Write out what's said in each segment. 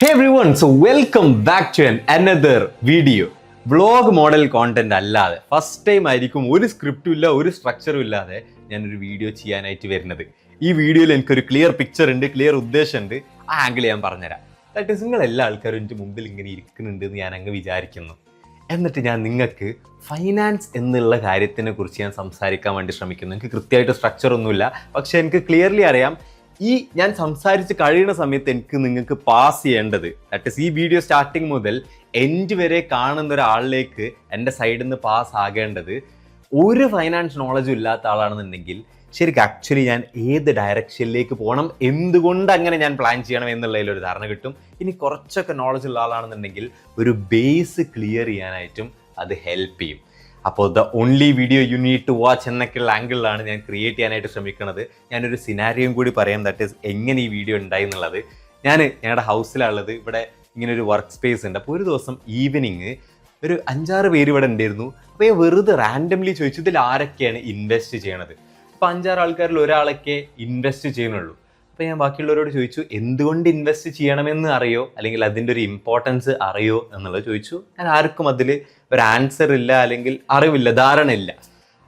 Hey everyone, so welcome back to another video. Vlog model content അല്ലാതെ first time ആയിരിക്കും ഒരു സ്ക്രിപ്റ്റും ഇല്ല ഒരു സ്ട്രക്ചറും ഇല്ലാതെ ഞാനൊരു വീഡിയോ ചെയ്യാനായിട്ട് വരുന്നത്. ഈ വീഡിയോയിൽ എനിക്കൊരു ക്ലിയർ പിക്ചർ ഉണ്ട്, ക്ലിയർ ഉദ്ദേശമുണ്ട്. ആ ആംഗിൾ ഞാൻ പറഞ്ഞുതരാം. ദാറ്റ് ഈസ് നിങ്ങൾ എല്ലാ ആൾക്കാരും എൻ്റെ മുമ്പിൽ ഇങ്ങനെ ഇരിക്കുന്നുണ്ട് എന്ന് ഞാൻ അങ്ങ് വിചാരിക്കുന്നു. എന്നിട്ട് ഞാൻ നിങ്ങൾക്ക് ഫൈനാൻസ് എന്നുള്ള കാര്യത്തിനെ കുറിച്ച് ഞാൻ സംസാരിക്കാൻ വേണ്ടി ശ്രമിക്കുന്നു. എനിക്ക് കൃത്യമായിട്ട് സ്ട്രക്ചർ ഒന്നുമില്ല, പക്ഷെ എനിക്ക് ക്ലിയർലി അറിയാം ഈ ഞാൻ സംസാരിച്ച് കഴിയുന്ന സമയത്ത് എനിക്ക് നിങ്ങൾക്ക് പാസ് ചെയ്യേണ്ടത്, ദാറ്റ് ഈസ് ഈ വീഡിയോ സ്റ്റാർട്ടിങ് മുതൽ എൻഡ് വരെ കാണുന്ന ഒരാളിലേക്ക് എൻ്റെ സൈഡിൽ നിന്ന് പാസ് ആകേണ്ടത് ഒരു ഫൈനാൻസ് നോളജും ഇല്ലാത്ത ആളാണെന്നുണ്ടെങ്കിൽ ശരിക്കും ആക്ച്വലി ഞാൻ ഏത് ഡയറക്ഷനിലേക്ക് പോകണം, എന്തുകൊണ്ട് അങ്ങനെ ഞാൻ പ്ലാൻ ചെയ്യണം എന്നുള്ളതിലൊരു ധാരണ കിട്ടും. ഇനി കുറച്ചൊക്കെ നോളജ് ഉള്ള ആളാണെന്നുണ്ടെങ്കിൽ ഒരു ബേസ് ക്ലിയർ ചെയ്യാനായിട്ടും അത് ഹെൽപ്പ് ചെയ്യും. അപ്പോൾ the only video you need to watch എന്നൊക്കെയുള്ള ആംഗിളിലാണ് ഞാൻ ക്രിയേറ്റ് ചെയ്യാനായിട്ട് ശ്രമിക്കുന്നത്. ഞാനൊരു സിനാരിയും കൂടി പറയാം, ദാറ്റ് ഈസ് എങ്ങനെ ഈ വീഡിയോ ഉണ്ടായി എന്നുള്ളത്. ഞങ്ങളുടെ ഹൗസിലുള്ളത് ഇവിടെ ഇങ്ങനെ ഒരു വർക്ക് സ്പേസ് ഉണ്ട്. അപ്പോൾ ഒരു ദിവസം ഈവനിങ് ഒരു 5-6 പേര് ഇവിടെ ഉണ്ടായിരുന്നു. അപ്പോൾ ഞാൻ വെറുതെ റാൻഡംലി ചോദിച്ചു ഇതിൽ ആരൊക്കെയാണ് ഇൻവെസ്റ്റ് ചെയ്യണത്. അപ്പോൾ 5-6 ആൾക്കാരിൽ ഒരാളൊക്കെ ഇൻവെസ്റ്റ് ചെയ്യുന്നുള്ളൂ. അപ്പോൾ ഞാൻ ബാക്കിയുള്ളവരോട് ചോദിച്ചു എന്തുകൊണ്ട് ഇൻവെസ്റ്റ് ചെയ്യണമെന്ന് അറിയോ, അല്ലെങ്കിൽ അതിൻ്റെ ഒരു ഇമ്പോർട്ടൻസ് അറിയോ എന്നുള്ളത് ചോദിച്ചു. ഞാൻ ആർക്കും അതിൽ ഒരു ആൻസർ ഇല്ല, അല്ലെങ്കിൽ അറിവില്ല, ധാരണ ഇല്ല.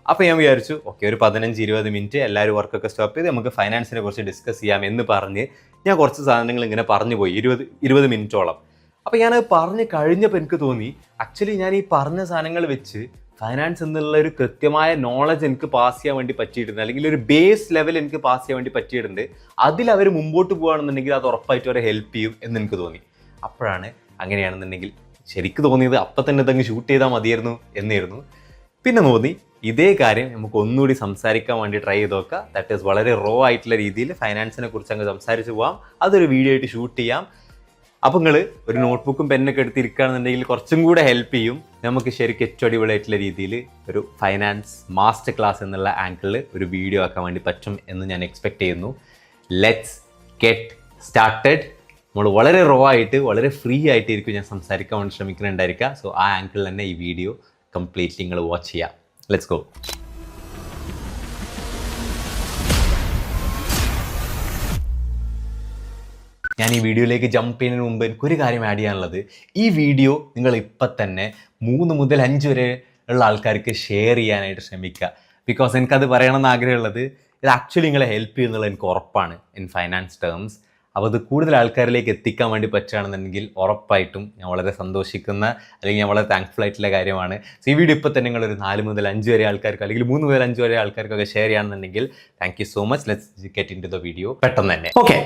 അപ്പോൾ ഞാൻ വിചാരിച്ചു ഓക്കെ, ഒരു 15-20 മിനിറ്റ് എല്ലാവരും വർക്കൊക്കെ സ്റ്റോപ്പ് ചെയ്ത് നമുക്ക് ഫൈനാൻസിനെ കുറിച്ച് ഡിസ്കസ് ചെയ്യാം എന്ന് പറഞ്ഞ് ഞാൻ കുറച്ച് സാധനങ്ങൾ ഇങ്ങനെ പറഞ്ഞു പോയി 20 മിനിറ്റോളം. അപ്പോൾ ഞാനത് പറഞ്ഞ് കഴിഞ്ഞപ്പോൾ എനിക്ക് തോന്നി ആക്ച്വലി ഞാൻ ഈ പറഞ്ഞ സാധനങ്ങൾ വെച്ച് ഫൈനാൻസ് എന്നുള്ള ഒരു കൃത്യമായ നോളജ് എനിക്ക് പാസ് ചെയ്യാൻ വേണ്ടി പറ്റിയിട്ടുണ്ട്, അല്ലെങ്കിൽ ഒരു ബേസ് ലെവൽ എനിക്ക് പാസ് ചെയ്യാൻ വേണ്ടി പറ്റിയിട്ടുണ്ട്. അതിൽ അവർ മുമ്പോട്ട് പോകുകയാണെന്നുണ്ടെങ്കിൽ അത് ഉറപ്പായിട്ട് അവരെ ഹെൽപ്പ് ചെയ്യും എന്ന് എനിക്ക് തോന്നി. അപ്പോഴാണ് അങ്ങനെയാണെന്നുണ്ടെങ്കിൽ ശരിക്കും തോന്നിയത് അപ്പം തന്നെ ഇതങ്ങ് ഷൂട്ട് ചെയ്താൽ മതിയായിരുന്നു എന്നായിരുന്നു. പിന്നെ തോന്നി ഇതേ കാര്യം നമുക്ക് ഒന്നുകൂടി സംസാരിക്കാൻ വേണ്ടി ട്രൈ ചെയ്ത് നോക്കാം. ദാറ്റ് ഈസ് വളരെ റോ ആയിട്ടുള്ള രീതിയിൽ ഫൈനാൻസിനെ കുറിച്ച് അങ്ങ് സംസാരിച്ച് പോകാം, അതൊരു വീഡിയോ ആയിട്ട് ഷൂട്ട് ചെയ്യാം. അപ്പോൾ നിങ്ങൾ ഒരു നോട്ട്ബുക്കും പെന്നൊക്കെ എടുത്തിരിക്കുകയാണെന്നുണ്ടെങ്കിൽ കുറച്ചും കൂടെ ഹെൽപ്പ് ചെയ്യും. നമുക്ക് ശരിക്കും ഏറ്റവും അടിപൊളിയായിട്ടുള്ള രീതിയിൽ ഒരു ഫൈനാൻസ് മാസ്റ്റർ ക്ലാസ് എന്നുള്ള ആംഗിളിൽ ഒരു വീഡിയോ ആക്കാൻ വേണ്ടി പറ്റും എന്ന് ഞാൻ എക്സ്പെക്ട് ചെയ്യുന്നു. Let's get started. നമ്മൾ വളരെ റോ ആയിട്ട് വളരെ ഫ്രീ ആയിട്ടായിരിക്കും ഞാൻ സംസാരിക്കാൻ വേണ്ടി ശ്രമിക്കുന്നുണ്ടായിരിക്കുക. സോ ആ ആംഗിളിൽ തന്നെ ഈ വീഡിയോ കംപ്ലീറ്റ്ലി നിങ്ങൾ വാച്ച് ചെയ്യാം. Let's go. ഞാൻ ഈ വീഡിയോയിലേക്ക് ജമ്പ് ചെയ്യുന്നതിന് മുമ്പ് എനിക്കൊരു കാര്യം ആഡ് ചെയ്യാനുള്ളത്, ഈ വീഡിയോ നിങ്ങൾ ഇപ്പം തന്നെ 3 മുതൽ 5 വരെ ഉള്ള ആൾക്കാർക്ക് ഷെയർ ചെയ്യാനായിട്ട് ശ്രമിക്കുക. ബിക്കോസ് എനിക്കത് പറയണമെന്ന് ആഗ്രഹമുള്ളത് ഇത് ആക്ച്വലി നിങ്ങളെ ഹെൽപ്പ് ചെയ്യുന്നുള്ളത് എനിക്ക് ഉറപ്പാണ് ഇൻ ഫൈനാൻസ് ടേംസ്. അപ്പോൾ അത് കൂടുതൽ ആൾക്കാരിലേക്ക് എത്തിക്കാൻ വേണ്ടി പറ്റുകയാണെന്നുണ്ടെങ്കിൽ ഉറപ്പായിട്ടും ഞാൻ വളരെ സന്തോഷിക്കുന്ന, അല്ലെങ്കിൽ ഞാൻ വളരെ താങ്ക്ഫുൾ ആയിട്ടുള്ള കാര്യമാണ്. സോ ഈ വീഡിയോ ഇപ്പോൾ തന്നെ നിങ്ങളൊരു 4 മുതൽ 5 വരെ ആൾക്കാർക്ക്, അല്ലെങ്കിൽ 3 മുതൽ 5 വരെ ആൾക്കാർക്കൊക്കെ ഷെയർ ചെയ്യുകയാണെന്നുണ്ടെങ്കിൽ thank you so much. Let's get into the video പെട്ടെന്ന് തന്നെ. ഓക്കെ,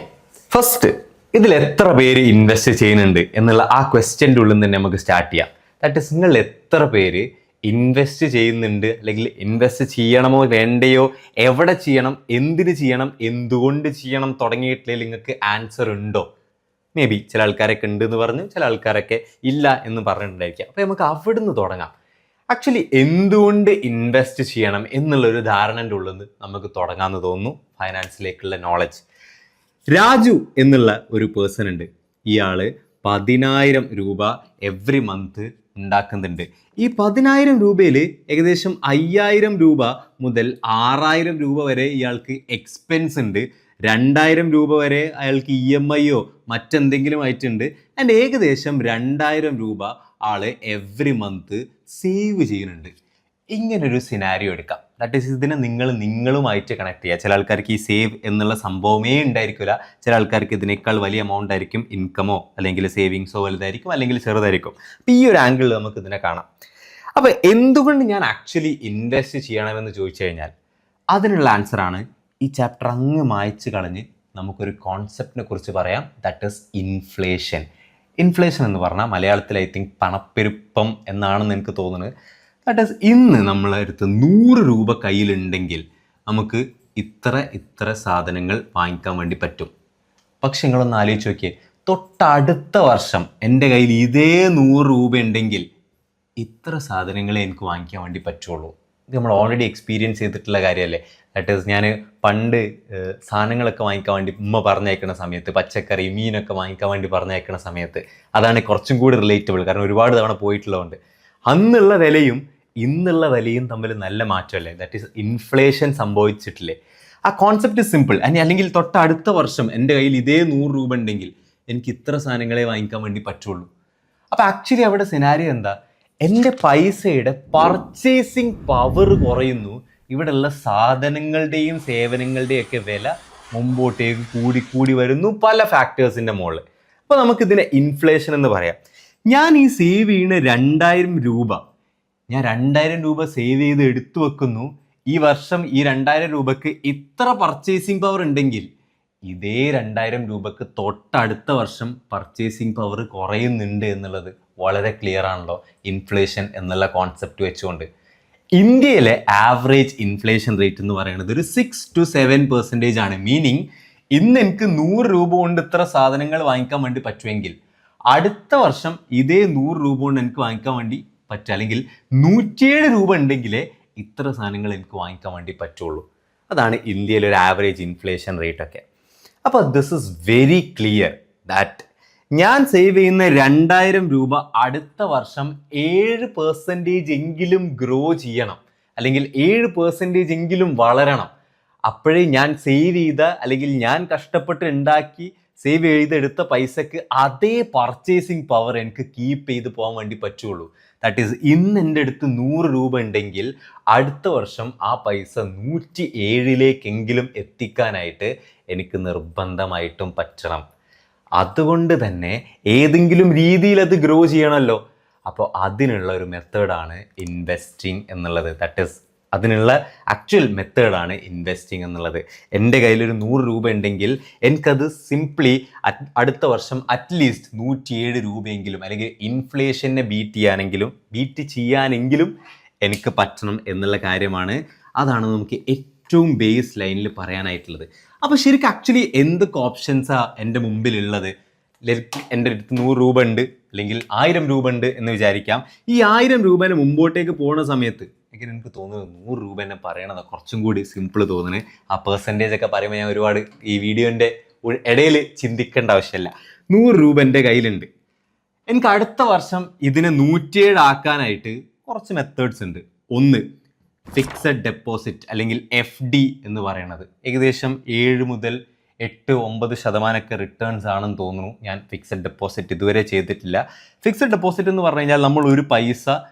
ഫസ്റ്റ് ഇതിൽ എത്ര പേര് ഇൻവെസ്റ്റ് ചെയ്യുന്നുണ്ട് എന്നുള്ള ആ ക്വസ്റ്റ്യൻ്റെ ഉള്ളിൽ തന്നെ നമുക്ക് സ്റ്റാർട്ട് ചെയ്യാം. ദാറ്റ് ഈസ് നിങ്ങൾ എത്ര പേര് ഇൻവെസ്റ്റ് ചെയ്യുന്നുണ്ട്, അല്ലെങ്കിൽ ഇൻവെസ്റ്റ് ചെയ്യണമോ വേണ്ടയോ, എവിടെ ചെയ്യണം, എന്തിന് ചെയ്യണം, എന്തുകൊണ്ട് ചെയ്യണം തുടങ്ങിയിട്ടില്ലെങ്കിൽ നിങ്ങൾക്ക് ആൻസർ ഉണ്ടോ? മേ ബി ചില ആൾക്കാരൊക്കെ ഉണ്ട് എന്ന് പറഞ്ഞു, ചില ആൾക്കാരൊക്കെ ഇല്ല എന്ന് പറഞ്ഞിട്ടുണ്ടായിരിക്കാം. അപ്പോൾ നമുക്ക് അവിടുന്ന് തുടങ്ങാം. ആക്ച്വലി എന്തുകൊണ്ട് ഇൻവെസ്റ്റ് ചെയ്യണം എന്നുള്ളൊരു ധാരണൻ്റെ ഉള്ളിൽ നിന്ന് നമുക്ക് തുടങ്ങാമെന്ന് തോന്നുന്നു ഫൈനാൻസിലേക്കുള്ള നോളജ്. രാജു എന്നുള്ള ഒരു പേഴ്സൺ ഉണ്ട്. ഇയാൾ 10,000 രൂപ എവ്രി മന്ത് ഉണ്ടാക്കുന്നുണ്ട്. ഈ 10,000 രൂപയിൽ ഏകദേശം 5,000 രൂപ മുതൽ 6,000 രൂപ വരെ ഇയാൾക്ക് എക്സ്പെൻസ് ഉണ്ട്. 2,000 രൂപ വരെ അയാൾക്ക് EMI മറ്റെന്തെങ്കിലും ആയിട്ടുണ്ട്. ആൻഡ് ഏകദേശം 2,000 രൂപ ആള് എവ്രി മന്ത് സേവ് ചെയ്യുന്നുണ്ട്. ഇങ്ങനൊരു സിനാരിയോ എടുക്കാം. ദാറ്റ് ഈസ് ഇതിനെ നിങ്ങളുമായിട്ട് കണക്ട് ചെയ്യുക. ചില ആൾക്കാർക്ക് ഈ സേവ് എന്നുള്ള സംഭവമേ ഉണ്ടായിരിക്കില്ല. ചില ആൾക്കാർക്ക് ഇതിനേക്കാൾ വലിയ എമൗണ്ട് ആയിരിക്കും ഇൻകമോ, അല്ലെങ്കിൽ സേവിങ്സോ വലുതായിരിക്കും, അല്ലെങ്കിൽ ചെറുതായിരിക്കും. അപ്പോൾ ഈ ഒരു ആംഗിളിൽ നമുക്ക് ഇതിനെ കാണാം. അപ്പോൾ എന്തുകൊണ്ട് ഞാൻ ആക്ച്വലി ഇൻവെസ്റ്റ് ചെയ്യണമെന്ന് ചോദിച്ചു കഴിഞ്ഞാൽ അതിനുള്ള ആൻസറാണ് ഈ ചാപ്റ്റർ അങ്ങ് മായ്ച്ച് കളഞ്ഞ് നമുക്കൊരു കോൺസെപ്റ്റിനെ കുറിച്ച് പറയാം. That is inflation. ഇൻഫ്ലേഷൻ എന്ന് പറഞ്ഞാൽ മലയാളത്തിൽ ഐ തിങ്ക് പണപ്പെരുപ്പം എന്നാണെന്ന് എനിക്ക് തോന്നുന്നത്. ദാറ്റ് ഈസ് ഇന്ന് നമ്മളെ അടുത്ത് 100 രൂപ കയ്യിലുണ്ടെങ്കിൽ നമുക്ക് ഇത്ര സാധനങ്ങൾ വാങ്ങിക്കാൻ വേണ്ടി പറ്റും. പക്ഷെ നിങ്ങളൊന്ന് ആലോചിച്ച് നോക്കിയേ, തൊട്ടടുത്ത വർഷം എൻ്റെ കയ്യിൽ ഇതേ 100 രൂപ ഉണ്ടെങ്കിൽ ഇത്ര സാധനങ്ങളെ എനിക്ക് വാങ്ങിക്കാൻ വേണ്ടി പറ്റുള്ളൂ. ഇത് നമ്മൾ ഓൾറെഡി എക്സ്പീരിയൻസ് ചെയ്തിട്ടുള്ള കാര്യമല്ലേ. ദാറ്റ് ഈസ് ഞാൻ പണ്ട് സാധനങ്ങളൊക്കെ വാങ്ങിക്കാൻ വേണ്ടി ഉമ്മ പറഞ്ഞയക്കുന്ന സമയത്ത്, പച്ചക്കറി മീനൊക്കെ വാങ്ങിക്കാൻ വേണ്ടി പറഞ്ഞയക്കുന്ന സമയത്ത്, അതാണ് കുറച്ചും കൂടി റിലേറ്റബിൾ. കാരണം ഒരുപാട് തവണ പോയിട്ടുള്ളതുകൊണ്ട് അന്നുള്ള വിലയും ഇന്നുള്ള വിലയും തമ്മിൽ നല്ല മാറ്റമല്ലേ. ദാറ്റ് ഈസ് ഇൻഫ്ലേഷൻ സംഭവിച്ചിട്ടില്ലേ. ആ കോൺസെപ്റ്റ് സിമ്പിൾ. അല്ലെങ്കിൽ തൊട്ടടുത്ത വർഷം എൻ്റെ കയ്യിൽ ഇതേ 100 രൂപ ഉണ്ടെങ്കിൽ എനിക്ക് ഇത്ര സാധനങ്ങളെ വാങ്ങിക്കാൻ വേണ്ടി പറ്റുള്ളൂ. അപ്പോൾ ആക്ച്വലി അവിടെ സിനാരിയോ എന്താ, എൻ്റെ പൈസയുടെ പർച്ചേസിങ് പവർ കുറയുന്നു. ഇവിടെയുള്ള സാധനങ്ങളുടെയും സേവനങ്ങളുടെയും ഒക്കെ വില മുമ്പോട്ടേക്ക് കൂടി വരുന്നു പല ഫാക്ടേഴ്സിൻ്റെ മുകളിൽ. അപ്പോൾ നമുക്കിതിനെ ഇൻഫ്ലേഷൻ എന്ന് പറയാം. ഞാൻ ഈ സേവ് ചെയ്യുന്ന 2000 രൂപ, ഞാൻ 2000 രൂപ സേവ് ചെയ്ത് എടുത്തു വെക്കുന്നു. ഈ വർഷം ഈ 2000 രൂപക്ക് ഇത്ര പർച്ചേസിങ് പവർ ഉണ്ടെങ്കിൽ ഇതേ 2000 രൂപക്ക് തൊട്ടടുത്ത വർഷം പർച്ചേസിങ് പവർ കുറയുന്നുണ്ട് എന്നുള്ളത് വളരെ ക്ലിയർ ആണല്ലോ ഇൻഫ്ലേഷൻ എന്നുള്ള കോൺസെപ്റ്റ് വെച്ചുകൊണ്ട്. ഇന്ത്യയിലെ ആവറേജ് ഇൻഫ്ലേഷൻ റേറ്റ് എന്ന് പറയുന്നത് ഒരു 6 to 7% ആണ്. മീനിങ് ഇന്ന് എനിക്ക് 100 രൂപ കൊണ്ട് ഇത്ര സാധനങ്ങൾ വാങ്ങിക്കാൻ വേണ്ടി പറ്റുമെങ്കിൽ അടുത്ത വർഷം ഇതേ 100 രൂപ കൊണ്ട് എനിക്ക് വാങ്ങിക്കാൻ വേണ്ടി പറ്റുക, അല്ലെങ്കിൽ 107 രൂപ ഉണ്ടെങ്കിലേ ഇത്ര സാധനങ്ങൾ എനിക്ക് വാങ്ങിക്കാൻ വേണ്ടി പറ്റുള്ളൂ. അതാണ് ഇന്ത്യയിലെ ഒരു ആവറേജ് ഇൻഫ്ലേഷൻ റേറ്റ് ഒക്കെ. അപ്പോൾ this is very clear that ഞാൻ സേവ് ചെയ്യുന്ന 2000 രൂപ അടുത്ത വർഷം 7% എങ്കിലും ഗ്രോ ചെയ്യണം, അല്ലെങ്കിൽ 7% എങ്കിലും വളരണം. അപ്പോഴേ ഞാൻ സേവ് ചെയ്ത, അല്ലെങ്കിൽ ഞാൻ കഷ്ടപ്പെട്ട് ഉണ്ടാക്കി സേവ് ചെയ്തെടുത്ത പൈസക്ക് അതേ പർച്ചേസിങ് പവർ എനിക്ക് കീപ്പ് ചെയ്ത് പോകാൻ വേണ്ടി പറ്റുള്ളൂ. ദാറ്റ് ഈസ്, ഇന്ന് എൻ്റെ അടുത്ത് 100 രൂപ ഉണ്ടെങ്കിൽ അടുത്ത വർഷം ആ പൈസ 107 എത്തിക്കാനായിട്ട് എനിക്ക് നിർബന്ധമായിട്ടും പറ്റണം. അതുകൊണ്ട് തന്നെ ഏതെങ്കിലും രീതിയിൽ അത് ഗ്രോ ചെയ്യണമല്ലോ. അപ്പോൾ അതിനുള്ള ഒരു മെത്തേഡാണ് ഇൻവെസ്റ്റിംഗ് എന്നുള്ളത്. ദാറ്റ് ഈസ്, അതിനുള്ള ആക്ച്വൽ മെത്തേഡാണ് ഇൻവെസ്റ്റിംഗ് എന്നുള്ളത്. എൻ്റെ കയ്യിലൊരു 100 രൂപ ഉണ്ടെങ്കിൽ എനിക്കത് സിംപ്ലി അടുത്ത വർഷം അറ്റ്ലീസ്റ്റ് 107 രൂപയെങ്കിലും, അല്ലെങ്കിൽ ഇൻഫ്ലേഷനെ ബീറ്റ് ചെയ്യാനെങ്കിലും എനിക്ക് പറ്റണം എന്നുള്ള കാര്യമാണ്. അതാണ് നമുക്ക് ഏറ്റവും ബേസ് ലൈനിൽ പറയാനായിട്ടുള്ളത്. അപ്പോൾ ശരിക്കും ആക്ച്വലി എന്തൊക്കെ ഓപ്ഷൻസാണ് എൻ്റെ മുമ്പിലുള്ളത്? എൻ്റെ അടുത്ത് 100 രൂപ ഉണ്ട്, അല്ലെങ്കിൽ 1000 രൂപ ഉണ്ട് എന്ന് വിചാരിക്കാം. ഈ 1000 രൂപേനെ മുമ്പോട്ടേക്ക് പോകുന്ന സമയത്ത് എനിക്ക് തോന്നുന്നത് 100 രൂപ എന്നെ പറയണത് കുറച്ചും കൂടി സിമ്പിൾ തോന്നുന്നത്. ആ പെർസെൻറ്റേജ് ഒക്കെ പറയുമ്പോൾ ഞാൻ ഒരുപാട് ഈ വീഡിയോൻ്റെ ഇടയിൽ ചിന്തിക്കേണ്ട ആവശ്യമില്ല. 100 രൂപ എൻ്റെ കയ്യിലുണ്ട്. എനിക്ക് അടുത്ത വർഷം ഇതിനെ 107 ആക്കാനായിട്ട് കുറച്ച് മെത്തേഡ്സ് ഉണ്ട്. ഒന്ന്, ഫിക്സഡ് ഡെപ്പോസിറ്റ് അല്ലെങ്കിൽ FD എന്ന് പറയുന്നത്. ഏകദേശം 7 മുതൽ 8-9% റിട്ടേൺസ് ആണെന്ന് തോന്നുന്നു. ഞാൻ ഫിക്സഡ് ഡെപ്പോസിറ്റ് ഇതുവരെ ചെയ്തിട്ടില്ല. ഫിക്സഡ് ഡെപ്പോസിറ്റ് എന്ന് പറഞ്ഞു കഴിഞ്ഞാൽ നമ്മൾ ഒരു പൈസ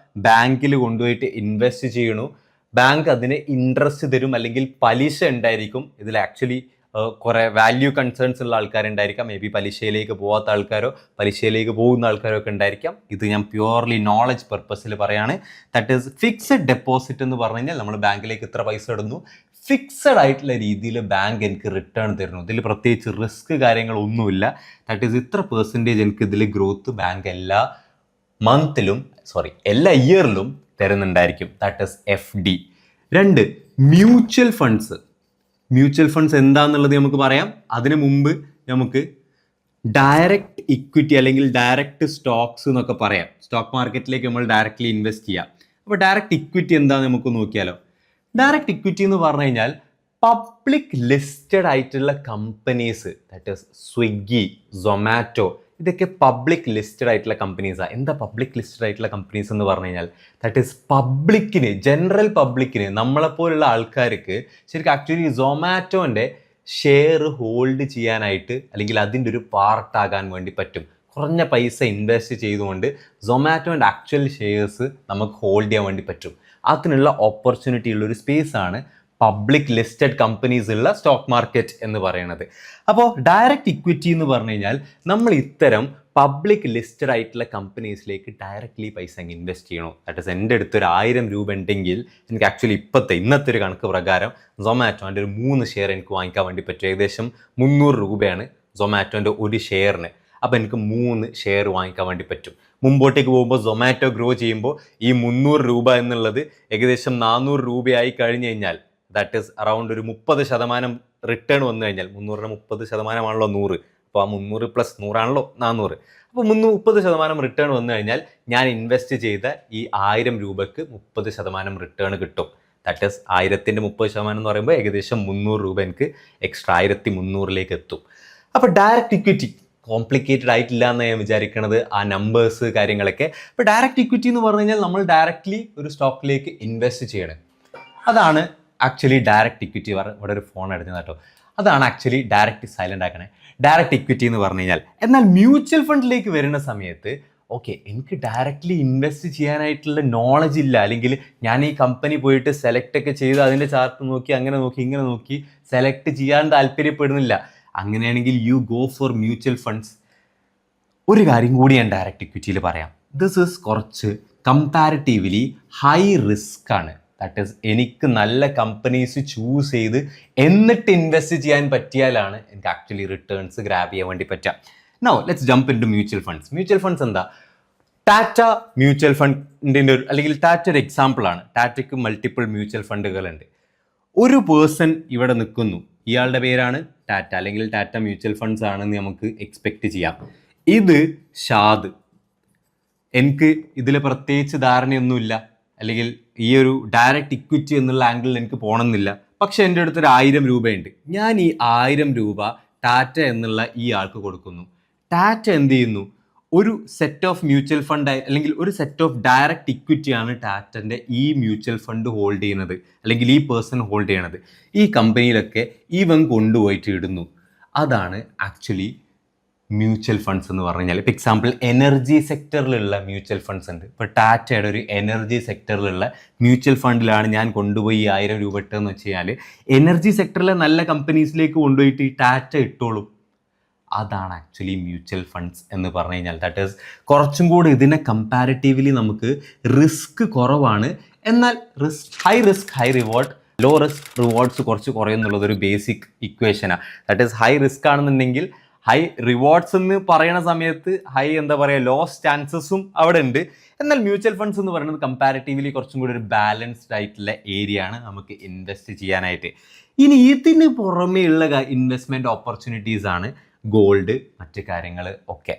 ബാങ്കിൽ കൊണ്ടുപോയിട്ട് ഇൻവെസ്റ്റ് ചെയ്യണു, ബാങ്ക് അതിന് ഇൻട്രസ്റ്റ് തരും, അല്ലെങ്കിൽ പലിശ ഉണ്ടായിരിക്കും. ഇതിൽ ആക്ച്വലി കുറേ വാല്യൂ കൺസേൺസ് ഉള്ള ആൾക്കാരുണ്ടായിരിക്കാം, മേ ബി പലിശയിലേക്ക് പോകാത്ത ആൾക്കാരോ പലിശയിലേക്ക് പോകുന്ന ആൾക്കാരോ ഒക്കെ ഉണ്ടായിരിക്കാം. ഇത് ഞാൻ പ്യുവർലി നോളജ് പർപ്പസിൽ പറയാണ്. ദാറ്റ് ഈസ്, ഫിക്സഡ് ഡെപ്പോസിറ്റ് എന്ന് പറഞ്ഞു കഴിഞ്ഞാൽ നമ്മൾ ബാങ്കിലേക്ക് ഇത്ര പൈസ ഇടുന്നു, ഫിക്സഡ് ആയിട്ടുള്ള രീതിയിൽ ബാങ്ക് എനിക്ക് റിട്ടേൺ തരുന്നു. ഇതിൽ പ്രത്യേകിച്ച് റിസ്ക് കാര്യങ്ങളൊന്നുമില്ല. ദാറ്റ് ഈസ്, ഇത്ര പെർസെൻറ്റേജ് എനിക്ക് ഇതിൽ ഗ്രോത്ത് ബാങ്ക് എല്ലാ ഇയറിലും തരുന്നുണ്ടായിരിക്കും. That is FD. 2, mutual funds. Mutual funds എന്താണെന്നുള്ളത് നമുക്ക് പറയാം. അതിനു മുമ്പ് നമുക്ക് ഡയറക്റ്റ് ഇക്വിറ്റി അല്ലെങ്കിൽ ഡയറക്റ്റ് സ്റ്റോക്സ് എന്നൊക്കെ പറയാം. സ്റ്റോക്ക് മാർക്കറ്റിലേക്ക് നമ്മൾ ഡയറക്റ്റ്ലി ഇൻവെസ്റ്റ് ചെയ്യാം. അപ്പോൾ ഡയറക്റ്റ് ഇക്വിറ്റി എന്താണെന്ന് നമുക്ക് നോക്കിയാലോ. ഡയറക്റ്റ് ഇക്വിറ്റി എന്ന് പറഞ്ഞു കഴിഞ്ഞാൽ പബ്ലിക് ലിസ്റ്റഡ് ആയിട്ടുള്ള companies, that is Swiggy, Zomato, ഇതൊക്കെ പബ്ലിക് ലിസ്റ്റഡ് ആയിട്ടുള്ള കമ്പനീസാണ്. എന്താ പബ്ലിക് ലിസ്റ്റഡ് ആയിട്ടുള്ള കമ്പനീസ് എന്ന് പറഞ്ഞു കഴിഞ്ഞാൽ ദാറ്റ് ഈസ് പബ്ലിക്കിന്, ജനറൽ പബ്ലിക്കിന്, നമ്മളെപ്പോലുള്ള ആൾക്കാർക്ക് ശരിക്കും ആക്ച്വലി സൊമാറ്റോൻ്റെ ഷെയർ ഹോൾഡ് ചെയ്യാനായിട്ട്, അല്ലെങ്കിൽ അതിൻ്റെ ഒരു പാർട്ടാകാൻ വേണ്ടി പറ്റും. കുറഞ്ഞ പൈസ ഇൻവെസ്റ്റ് ചെയ്തുകൊണ്ട് സൊമാറ്റോൻ്റെ ആക്ച്വൽ ഷെയർസ് നമുക്ക് ഹോൾഡ് ചെയ്യാൻ വേണ്ടി പറ്റും. അതിനുള്ള ഓപ്പർച്യൂണിറ്റി ഉള്ളൊരു സ്പേസാണ് പബ്ലിക് ലിസ്റ്റഡ് കമ്പനീസ് ഉള്ള സ്റ്റോക്ക് മാർക്കറ്റ് എന്ന് പറയുന്നത്. അപ്പോൾ ഡയറക്റ്റ് ഇക്വിറ്റി എന്ന് പറഞ്ഞു കഴിഞ്ഞാൽ നമ്മൾ ഇത്തരം പബ്ലിക് ലിസ്റ്റഡ് ആയിട്ടുള്ള കമ്പനീസിലേക്ക് ഡയറക്റ്റ്ലി പൈസ ഇൻവെസ്റ്റ് ചെയ്യണോ. ദാറ്റ് ഈസ്, എൻ്റെ അടുത്തൊരു 1000 രൂപ ഉണ്ടെങ്കിൽ എനിക്ക് ആക്ച്വലി ഇന്നത്തെ ഒരു കണക്ക് പ്രകാരം സൊമാറ്റോൻ്റെ ഒരു 3 ഷെയർ എനിക്ക് വാങ്ങിക്കാൻ വേണ്ടി പറ്റും. ഏകദേശം 300 രൂപയാണ് സൊമാറ്റോൻ്റെ ഒരു ഷെയറിന്. അപ്പോൾ എനിക്ക് 3 ഷെയർ വാങ്ങിക്കാൻ വേണ്ടി പറ്റും. മുമ്പോട്ടേക്ക് പോകുമ്പോൾ സൊമാറ്റോ ഗ്രോ ചെയ്യുമ്പോൾ ഈ 300 രൂപ എന്നുള്ളത് ഏകദേശം 400 രൂപയായി കഴിഞ്ഞ് കഴിഞ്ഞാൽ, ദാറ്റ് ഈസ് അറൗണ്ട് ഒരു 30% റിട്ടേൺ വന്നു കഴിഞ്ഞാൽ, 300ന് 30% 100, അപ്പോൾ ആ 300 + 100 ആണല്ലോ 400. അപ്പോൾ 30% റിട്ടേൺ വന്നു കഴിഞ്ഞാൽ ഞാൻ ഇൻവെസ്റ്റ് ചെയ്ത ഈ 1000 രൂപയ്ക്ക് 30% റിട്ടേൺ കിട്ടും. ദാറ്റ് ഈസ് 1000ൻ്റെ 30% എന്ന് പറയുമ്പോൾ ഏകദേശം 300 രൂപ എനിക്ക് എക്സ്ട്രാ 1300 എത്തും. അപ്പോൾ ഡയറക്റ്റ് ഇക്വിറ്റി കോംപ്ലിക്കേറ്റഡ് ആയിട്ടില്ല എന്ന് ഞാൻ വിചാരിക്കണത്, ആ നമ്പേഴ്സ് കാര്യങ്ങളൊക്കെ. അപ്പോൾ ഡയറക്റ്റ് ഇക്വിറ്റി എന്ന് പറഞ്ഞു കഴിഞ്ഞാൽ നമ്മൾ ഡയറക്റ്റ്ലി ഒരു സ്റ്റോക്കിലേക്ക് ഇൻവെസ്റ്റ് ചെയ്യണം. അതാണ് ആക്ച്വലി ഡയറക്റ്റ് ഇക്വിറ്റി. ഇവിടെ ഒരു ഫോൺ അടിഞ്ഞത് കേട്ടോ. അതാണ് ആക്ച്വലി ഡയറക്റ്റ് സൈലൻ്റ് ആക്കണേ. ഡയറക്റ്റ് ഇക്വിറ്റി എന്ന് പറഞ്ഞു കഴിഞ്ഞാൽ. എന്നാൽ മ്യൂച്വൽ ഫണ്ടിലേക്ക് വരുന്ന സമയത്ത് ഓക്കെ, എനിക്ക് ഡയറക്റ്റ്ലി ഇൻവെസ്റ്റ് ചെയ്യാനായിട്ടുള്ള നോളജ് ഇല്ല, അല്ലെങ്കിൽ ഞാൻ ഈ കമ്പനി പോയിട്ട് സെലക്ട് ഒക്കെ ചെയ്ത് അതിൻ്റെ ചാർട്ട് നോക്കി അങ്ങനെ നോക്കി ഇങ്ങനെ നോക്കി സെലക്ട് ചെയ്യാൻ താല്പര്യപ്പെടുന്നില്ല. അങ്ങനെയാണെങ്കിൽ you go for mutual funds. ഒരു കാര്യം കൂടി ഞാൻ ഡയറക്റ്റ് ഇക്വിറ്റിയിൽ പറയാം. ദിസ് ഈസ് കുറച്ച് കമ്പാരിറ്റീവ്ലി ഹൈ റിസ്ക് ആണ്. ദാറ്റ് ഈസ് എനിക്ക് നല്ല കമ്പനീസ് ചൂസ് ചെയ്ത് എന്നിട്ട് ഇൻവെസ്റ്റ് ചെയ്യാൻ പറ്റിയാലാണ് എനിക്ക് ആക്ച്വലി റിട്ടേൺസ് ഗ്രാബ് ചെയ്യാൻ വേണ്ടി പറ്റുക. Now let's jump into mutual funds. Mutual funds എന്താ? ടാറ്റ മ്യൂച്വൽ ഫണ്ടിൻ്റെ ഒരു, അല്ലെങ്കിൽ ടാറ്റ ഒരു എക്സാമ്പിൾ ആണ്. ടാറ്റയ്ക്ക് മൾട്ടിപ്പിൾ മ്യൂച്വൽ ഫണ്ടുകളുണ്ട്. ഒരു പേഴ്സൺ ഇവിടെ നിൽക്കുന്നു, ഇയാളുടെ പേരാണ് ടാറ്റ, അല്ലെങ്കിൽ ടാറ്റ മ്യൂച്വൽ ഫണ്ട്സ് ആണെന്ന് നമുക്ക് എക്സ്പെക്റ്റ് ചെയ്യാം. ഇത് ഷാദ്. എനിക്ക് ഇതിൽ പ്രത്യേകിച്ച് ധാരണയൊന്നുമില്ല, അല്ലെങ്കിൽ ഈ ഒരു ഡയറക്റ്റ് ഇക്വിറ്റി എന്നുള്ള ആംഗിളിൽ എനിക്ക് പോകണമെന്നില്ല. പക്ഷെ എൻ്റെ അടുത്തൊരു 1000 രൂപയുണ്ട്. ഞാൻ ഈ 1000 രൂപ ടാറ്റ എന്നുള്ള ഈ ആൾക്ക് കൊടുക്കുന്നു. ടാറ്റ എന്ത് ചെയ്യുന്നു? ഒരു സെറ്റ് ഓഫ് മ്യൂച്വൽ ഫണ്ട്, അല്ലെങ്കിൽ ഒരു സെറ്റ് ഓഫ് ഡയറക്റ്റ് ഇക്വിറ്റിയാണ് ടാറ്റൻ്റെ ഈ മ്യൂച്വൽ ഫണ്ട് ഹോൾഡ് ചെയ്യുന്നത്, അല്ലെങ്കിൽ ഈ പേഴ്സൺ ഹോൾഡ് ചെയ്യണത്. ഈ കമ്പനിയിലൊക്കെ ഇവൻ കൊണ്ടുപോയിട്ട് ഇടുന്നു. അതാണ് ആക്ച്വലി മ്യൂച്വൽ ഫണ്ട്സ് എന്ന് പറഞ്ഞു കഴിഞ്ഞാൽ. ഇപ്പോൾ എക്സാമ്പിൾ എനർജി സെക്ടറിലുള്ള മ്യൂച്വൽ ഫണ്ട്സ് ഉണ്ട്. ഇപ്പോൾ ടാറ്റയുടെ ഒരു എനർജി സെക്ടറിലുള്ള മ്യൂച്വൽ ഫണ്ടിലാണ് ഞാൻ കൊണ്ടുപോയി 1000 രൂപ ഇട്ടതെന്ന് വെച്ച് കഴിഞ്ഞാൽ എനർജി സെക്ടറിലെ നല്ല കമ്പനീസിലേക്ക് കൊണ്ടുപോയിട്ട് ഈ ടാറ്റ ഇട്ടോളും. അതാണ് ആക്ച്വലി മ്യൂച്വൽ ഫണ്ട്സ് എന്ന് പറഞ്ഞു കഴിഞ്ഞാൽ. ദാറ്റ് ഈസ് കുറച്ചും കൂടി ഇതിനെ കമ്പാരിറ്റീവ്ലി നമുക്ക് റിസ്ക് കുറവാണ്. എന്നാൽ high risk high reward, low risk rewards കുറച്ച് കുറയുന്നുള്ളത് ഒരു ബേസിക് ഇക്വേഷനാണ്. ദാറ്റ് ഈസ് ഹൈ റിസ്ക് ആണെന്നുണ്ടെങ്കിൽ ഹൈ റിവാർഡ്സ് എന്ന് പറയുന്ന സമയത്ത് ഹൈ എന്താ പറയുക ലോസ് ചാൻസസും അവിടെ ഉണ്ട്. എന്നാൽ മ്യൂച്വൽ ഫണ്ട്സ് എന്ന് പറയുന്നത് കമ്പാരിറ്റീവ്ലി കുറച്ചും കൂടി ഒരു ബാലൻസ്ഡ് ആയിട്ടുള്ള ഏരിയ ആണ് നമുക്ക് ഇൻവെസ്റ്റ് ചെയ്യാനായിട്ട്. ഇനി ഇതിന് പുറമേ ഉള്ള ഇൻവെസ്റ്റ്മെൻറ്റ് ഓപ്പർച്യൂണിറ്റീസ് ആണ് ഗോൾഡ്, മറ്റ് കാര്യങ്ങൾ ഒക്കെ.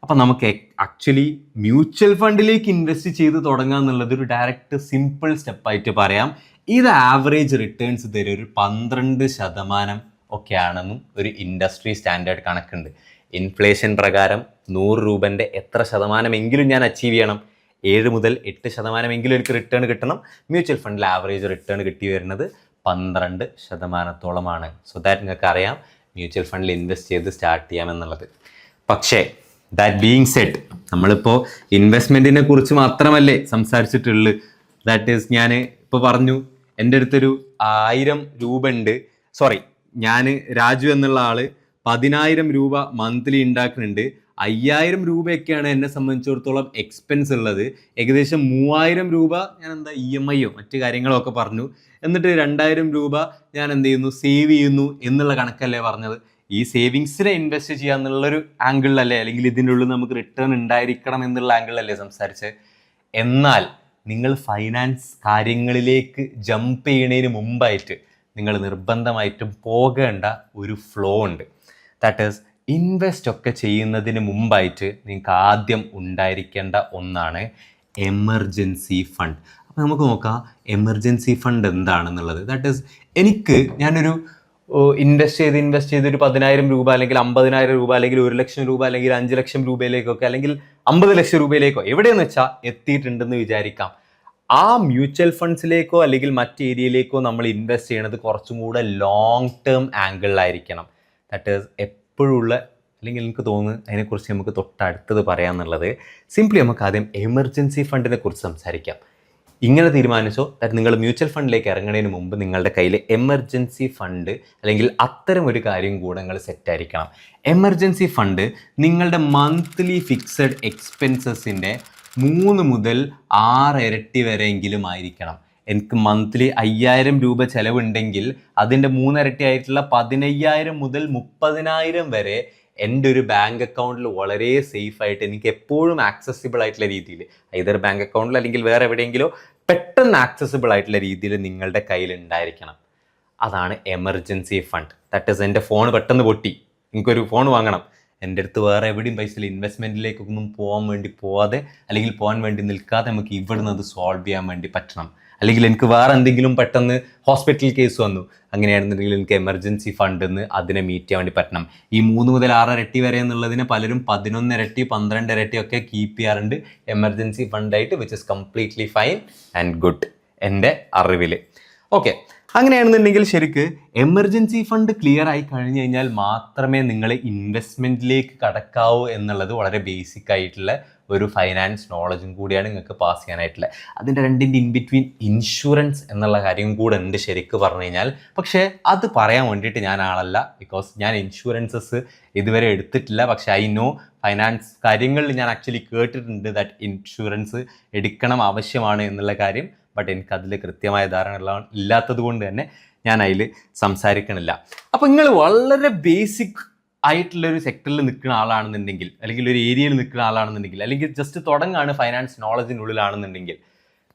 അപ്പം നമുക്ക് ആക്ച്വലി മ്യൂച്വൽ ഫണ്ടിലേക്ക് ഇൻവെസ്റ്റ് ചെയ്ത് തുടങ്ങുക എന്നുള്ളത് ഒരു ഡയറക്റ്റ് സിമ്പിൾ സ്റ്റെപ്പായിട്ട് പറയാം. ഇത് ആവറേജ് റിട്ടേൺസ് തരും ഒരു 12% ഒക്കെ ആണെന്നും ഒരു ഇൻഡസ്ട്രി സ്റ്റാൻഡേർഡ് കണക്കുണ്ട്. ഇൻഫ്ലേഷൻ പ്രകാരം 100 രൂപൻ്റെ എത്ര ശതമാനമെങ്കിലും ഞാൻ അച്ചീവ് ചെയ്യണം? 7 മുതൽ 8% എനിക്ക് റിട്ടേൺ കിട്ടണം. മ്യൂച്വൽ ഫണ്ടിൽ ആവറേജ് റിട്ടേൺ കിട്ടി വരുന്നത് 12%. സോ ദാറ്റ് നിങ്ങൾക്ക് അറിയാം മ്യൂച്വൽ ഫണ്ടിൽ ഇൻവെസ്റ്റ് ചെയ്ത് സ്റ്റാർട്ട് ചെയ്യാമെന്നുള്ളത്. പക്ഷേ ദാറ്റ് ബീയിങ് സെഡ്, നമ്മളിപ്പോൾ ഇൻവെസ്റ്റ്മെൻറ്റിനെ കുറിച്ച് മാത്രമല്ലേ സംസാരിച്ചിട്ടുള്ളൂ. ദാറ്റ് ഈസ് ഞാൻ ഇപ്പോൾ പറഞ്ഞു എൻ്റെ അടുത്തൊരു 1000 രൂപ ഉണ്ട്. ഞാൻ രാജു എന്നുള്ള ആള് 10,000 രൂപ മന്ത്ലി ഉണ്ടാക്കുന്നുണ്ട്. 5,000 രൂപയൊക്കെയാണ് എന്നെ സംബന്ധിച്ചിടത്തോളം എക്സ്പെൻസ് ഉള്ളത്. ഏകദേശം 3,000 രൂപ ഞാൻ എന്താ EMI മറ്റു കാര്യങ്ങളൊക്കെ പറഞ്ഞു. എന്നിട്ട് 2,000 രൂപ ഞാൻ എന്ത് ചെയ്യുന്നു? സേവ് ചെയ്യുന്നു എന്നുള്ള കണക്കല്ലേ പറഞ്ഞത്. ഈ സേവിങ്സിനെ ഇൻവെസ്റ്റ് ചെയ്യുക എന്നുള്ളൊരു ആംഗിളിലല്ലേ, അല്ലെങ്കിൽ ഇതിൻ്റെ ഉള്ളിൽ നമുക്ക് റിട്ടേൺ ഉണ്ടായിരിക്കണം എന്നുള്ള ആംഗിളിലല്ലേ സംസാരിച്ചത്. എന്നാൽ നിങ്ങൾ ഫൈനാൻസ് കാര്യങ്ങളിലേക്ക് ജമ്പ് ചെയ്യുന്നതിന് മുമ്പായിട്ട് നിങ്ങൾ നിർബന്ധമായിട്ടും പോകേണ്ട ഒരു ഫ്ലോ ഉണ്ട്. ദാറ്റ് ഈസ് ഇൻവെസ്റ്റ് ഒക്കെ ചെയ്യുന്നതിന് മുമ്പായിട്ട് നിങ്ങൾക്ക് ആദ്യം ഉണ്ടായിരിക്കേണ്ട ഒന്നാണ് എമർജൻസി ഫണ്ട്. അപ്പോൾ നമുക്ക് നോക്കാം എമർജൻസി ഫണ്ട് എന്താണെന്നുള്ളത്. ദാറ്റ് ഈസ് ഞാനൊരു ഇൻവെസ്റ്റ് ചെയ്ത് ഒരു 10,000 രൂപ അല്ലെങ്കിൽ 50,000 രൂപ അല്ലെങ്കിൽ 1,00,000 രൂപ അല്ലെങ്കിൽ 5 ലക്ഷം രൂപയിലേക്കൊക്കെ അല്ലെങ്കിൽ 50 ലക്ഷം രൂപയിലേക്കോ എവിടെയെന്ന് വെച്ചാൽ എത്തിയിട്ടുണ്ടെന്ന് വിചാരിക്കാം. ആ മ്യൂച്വൽ ഫണ്ട്സിലേക്കോ അല്ലെങ്കിൽ മറ്റ് ഏരിയയിലേക്കോ നമ്മൾ ഇൻവെസ്റ്റ് ചെയ്യണത് കുറച്ചും കൂടെ ലോങ് ടേം ആംഗിളിലായിരിക്കണം. ദാറ്റ് ഈസ് എപ്പോഴുള്ള, അല്ലെങ്കിൽ എനിക്ക് തോന്നുന്നു അതിനെക്കുറിച്ച് നമുക്ക് തൊട്ടടുത്തത് പറയാമെന്നുള്ളത്. സിംപ്ലി നമുക്ക് ആദ്യം എമർജൻസി ഫണ്ടിനെ കുറിച്ച് സംസാരിക്കാം. ഇങ്ങനെ തീരുമാനിച്ചോ ദാറ്റ് നിങ്ങൾ മ്യൂച്വൽ ഫണ്ടിലേക്ക് ഇറങ്ങുന്നതിന് മുമ്പ് നിങ്ങളുടെ കയ്യിൽ എമർജൻസി ഫണ്ട് അല്ലെങ്കിൽ അത്തരം ഒരു കാര്യം കൂടെ നിങ്ങൾ സെറ്റായിരിക്കണം. എമർജൻസി ഫണ്ട് നിങ്ങളുടെ മന്ത്ലി ഫിക്സഡ് എക്സ്പെൻസസിൻ്റെ 3 മുതൽ 6 ഇരട്ടി വരെയെങ്കിലും ആയിരിക്കണം. എനിക്ക് മന്ത്ലി 5,000 രൂപ ചിലവുണ്ടെങ്കിൽ അതിൻ്റെ 3 ഇരട്ടി ആയിട്ടുള്ള 15,000 മുതൽ 30,000 വരെ എൻ്റെ ഒരു ബാങ്ക് അക്കൗണ്ടിൽ വളരെ സേഫായിട്ട് എനിക്ക് എപ്പോഴും ആക്സസിബിൾ ആയിട്ടുള്ള രീതിയിൽ, either ബാങ്ക് അക്കൗണ്ടിൽ അല്ലെങ്കിൽ വേറെ എവിടെയെങ്കിലോ പെട്ടെന്ന് ആക്സസിബിൾ ആയിട്ടുള്ള രീതിയിൽ നിങ്ങളുടെ കയ്യിൽ ഉണ്ടായിരിക്കണം. അതാണ് എമർജൻസി ഫണ്ട്. ദാറ്റ് ഈസ് എൻ്റെ ഫോൺ പെട്ടെന്ന് പൊട്ടി, എനിക്കൊരു ഫോൺ വാങ്ങണം, എൻ്റെ അടുത്ത് വേറെ എവിടെയും പൈസ ഇല്ല, ഇൻവെസ്റ്റ്മെൻറ്റിലേക്കൊന്നും പോകാൻ വേണ്ടി നിൽക്കാതെ നമുക്ക് ഇവിടുന്ന് അത് സോൾവ് ചെയ്യാൻ വേണ്ടി പറ്റണം. അല്ലെങ്കിൽ എനിക്ക് വേറെ എന്തെങ്കിലും പെട്ടെന്ന് ഹോസ്പിറ്റൽ കേസ് വന്നു, അങ്ങനെയാണെന്നുണ്ടെങ്കിൽ എനിക്ക് എമർജൻസി ഫണ്ട് എന്ന് അതിനെ മീറ്റ് ചെയ്യാൻ വേണ്ടി പറ്റണം. ഈ 3 മുതൽ 6 ഇരട്ടി വരെ എന്നുള്ളതിന് പലരും 11 ഇരട്ടി 12 ഇരട്ടി ഒക്കെ കീപ്പ് ചെയ്യാറുണ്ട് എമർജൻസി ഫണ്ടായിട്ട്, which is completely fine and good എൻ്റെ അറിവിൽ. ഓക്കെ, അങ്ങനെയാണെന്നുണ്ടെങ്കിൽ ശരിക്ക് എമർജൻസി ഫണ്ട് ക്ലിയർ ആയി കഴിഞ്ഞു കഴിഞ്ഞാൽ മാത്രമേ നിങ്ങൾ ഇൻവെസ്റ്റ്മെൻറ്റിലേക്ക് കടക്കാവൂ എന്നുള്ളത് വളരെ ബേസിക് ആയിട്ടുള്ള ഒരു ഫൈനാൻസ് നോളജും കൂടിയാണ് നിങ്ങൾക്ക് പാസ് ചെയ്യാനായിട്ടുള്ളത്. അതിൻ്റെ രണ്ടിൻ്റെ ഇൻ ബിറ്റ്വീൻ ഇൻഷുറൻസ് എന്നുള്ള കാര്യം കൂടെ ഉണ്ട് ശരിക്ക് പറഞ്ഞു കഴിഞ്ഞാൽ. പക്ഷേ അത് പറയാൻ വേണ്ടിയിട്ട് ഞാൻ ആളല്ല, ബിക്കോസ് ഞാൻ ഇൻഷുറൻസസ് ഇതുവരെ എടുത്തിട്ടില്ല. പക്ഷേ ഐ നോ ഫൈനാൻസ് കാര്യങ്ങളിൽ ഞാൻ ആക്ച്വലി കേട്ടിട്ടുണ്ട് ദാറ്റ് ഇൻഷുറൻസ് എടുക്കണം ആവശ്യമാണ് എന്നുള്ള കാര്യം. ബട്ട് എനിക്കതിൽ കൃത്യമായ ധാരണ ഇല്ലാത്തത് കൊണ്ട് തന്നെ ഞാൻ അതിൽ സംസാരിക്കണില്ല. അപ്പോൾ നിങ്ങൾ വളരെ ബേസിക് ആയിട്ടുള്ളൊരു സെക്ടറിൽ നിൽക്കുന്ന ആളാണെന്നുണ്ടെങ്കിൽ, അല്ലെങ്കിൽ ഒരു ഏരിയയിൽ നിൽക്കുന്ന ആളാണെന്നുണ്ടെങ്കിൽ, അല്ലെങ്കിൽ ജസ്റ്റ് തുടങ്ങാണ് ഫൈനാൻസ് നോളജിനുള്ളിലാണെന്നുണ്ടെങ്കിൽ,